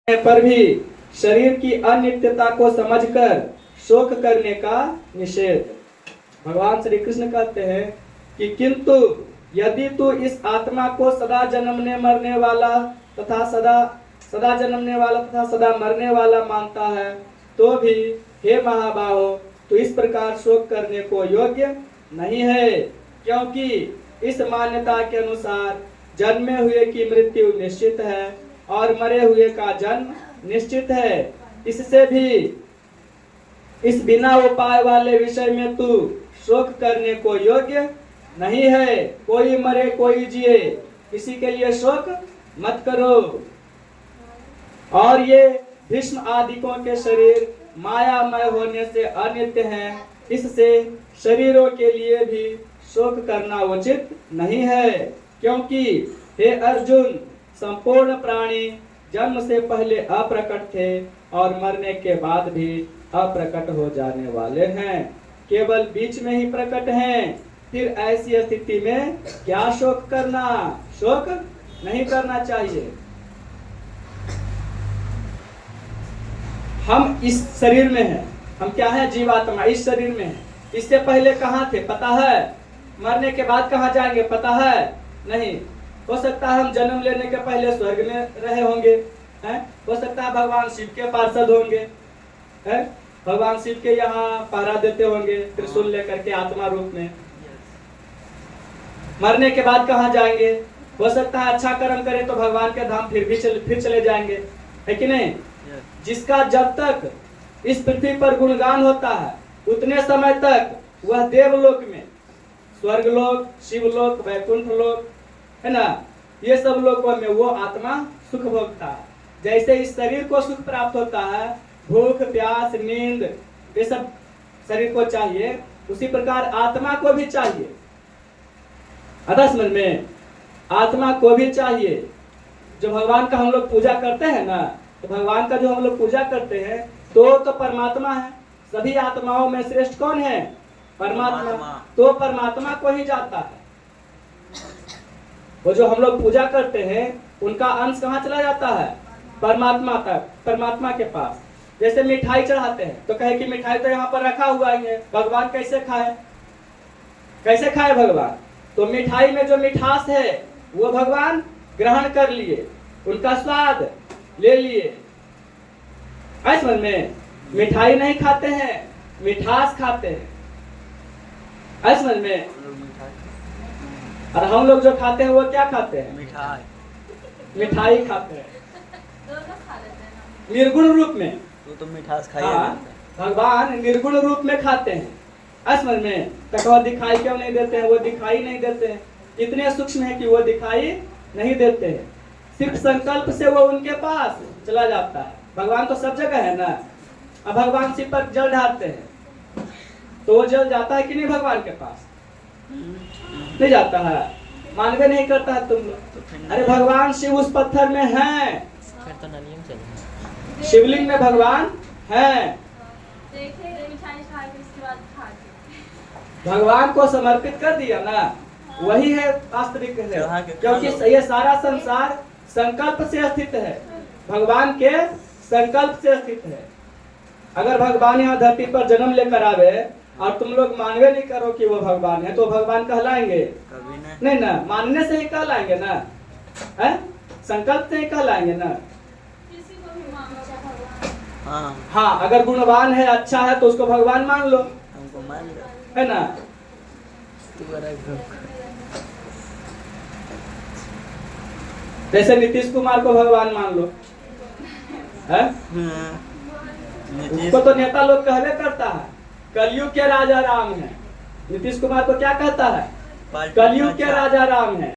पर भी शरीर की अनित्यता को समझकर शोक करने का निषेध। भगवान श्री कृष्ण कहते हैं कि किंतु यदि तू इस आत्मा को सदा जन्मने मरने वाला तथा सदा जन्मने वाला तथा सदा मरने वाला मानता है तो भी हे महाबाहो तू इस प्रकार शोक करने को योग्य नहीं है, क्योंकि इस मान्यता के अनुसार जन्मे हुए की मृत्यु निश्चित है और मरे हुए का जन्म निश्चित है। इससे भी इस बिना उपाय वाले विषय में तू शोक करने को योग्य नहीं है। कोई मरे कोई जिए, किसी के लिए शोक मत करो। और ये भीष्म आदिकों के शरीर मायामय होने से अनित्य हैं, इससे शरीरों के लिए भी शोक करना उचित नहीं है, क्योंकि हे अर्जुन संपूर्ण प्राणी जन्म से पहले अप्रकट थे और मरने के बाद भी अप्रकट हो जाने वाले हैं, केवल बीच में ही प्रकट हैं। फिर ऐसी स्थिति में क्या शोक करना? शोक नहीं करना चाहिए। हम इस शरीर में हैं, हम क्या है? जीवात्मा इस शरीर में है। इससे पहले कहाँ थे पता है? मरने के बाद कहाँ जाएंगे पता है? नहीं। हो सकता है हम जन्म लेने के पहले स्वर्ग में रहे होंगे, हैं? हो सकता है भगवान शिव के पार्षद होंगे, हैं? भगवान शिव के यहाँ पहरा देते होंगे त्रिशूल लेकर के आत्मा रूप में। मरने के बाद कहाँ जाएंगे? हो सकता है अच्छा कर्म करें तो भगवान के धाम फिर चले जाएंगे, है कि नहीं? जिसका जब तक इस पृथ्वी पर गुणगान होता है उतने समय तक वह देवलोक में, स्वर्गलोक, शिवलोक, वैकुंठ लोक, है ना, ये सब लोगों में वो आत्मा सुख भोगता है। जैसे इस शरीर को सुख प्राप्त होता है, भूख प्यास नींद ये सब शरीर को चाहिए, उसी प्रकार आत्मा को भी चाहिए। आता समझ में? आत्मा को भी चाहिए। जो भगवान का हम लोग पूजा करते हैं ना, तो भगवान का जो हम लोग पूजा करते हैं तो परमात्मा है। सभी आत्माओं में श्रेष्ठ कौन है? परमात्मा। तो परमात्मा को ही जाता है। वो जो हम लोग पूजा करते हैं उनका अंश कहाँ चला जाता है? परमात्मा तक, परमात्मा के पास। जैसे मिठाई चढ़ाते हैं तो कहे कि मिठाई तो यहाँ पर रखा हुआ ही है, भगवान कैसे खाए? कैसे खाए भगवान? तो मिठाई में जो मिठास है वो भगवान ग्रहण कर लिए, उनका स्वाद ले लिए। समझ में? मिठाई नहीं खाते हैं, मिठास खाते हैं। समझ में? और हम लोग जो खाते हैं वो क्या खाते हैं? मिठाई खाते हैं, निर्गुण रूप में। तो मिठास भगवान निर्गुण रूप में खाते हैं। समझ में? तो दिखाई क्यों नहीं देते हैं? वो दिखाई नहीं देते हैं, इतने सूक्ष्म है कि वो दिखाई नहीं देते हैं। सिर्फ संकल्प से वो उनके पास चला जाता है। भगवान तो सब जगह है ना। अब भगवान शिव पर जल ढालते हैं तो वो जल जाता है कि नहीं भगवान के पास? नहीं जाता है, मानवे नहीं करता है तुम लोग। अरे भगवान शिव उस पत्थर में हैं, शिवलिंग में भगवान हैं। भगवान को समर्पित कर दिया ना, वही है वास्तविक है। क्योंकि ये सारा संसार संकल्प से स्थित है, भगवान के संकल्प से स्थित है। अगर भगवान यहाँ धरती पर जन्म लेकर आवे और तुम लोग मानवे नहीं करो कि वो भगवान है तो भगवान कहलाएंगे? नहीं ना, मानने से ही कहलाएंगे ना, है? संकल्प से ही कहलाएंगे ना। हाँ, अगर गुणवान है, अच्छा है तो उसको भगवान मान लो, है ना? जैसे नीतीश कुमार को भगवान मान लो, है? उसको तो नेता लोग कहवे करता है कलयुग के राजा राम है। नीतीश कुमार को क्या कहता है? कलयुग के राजा राम है।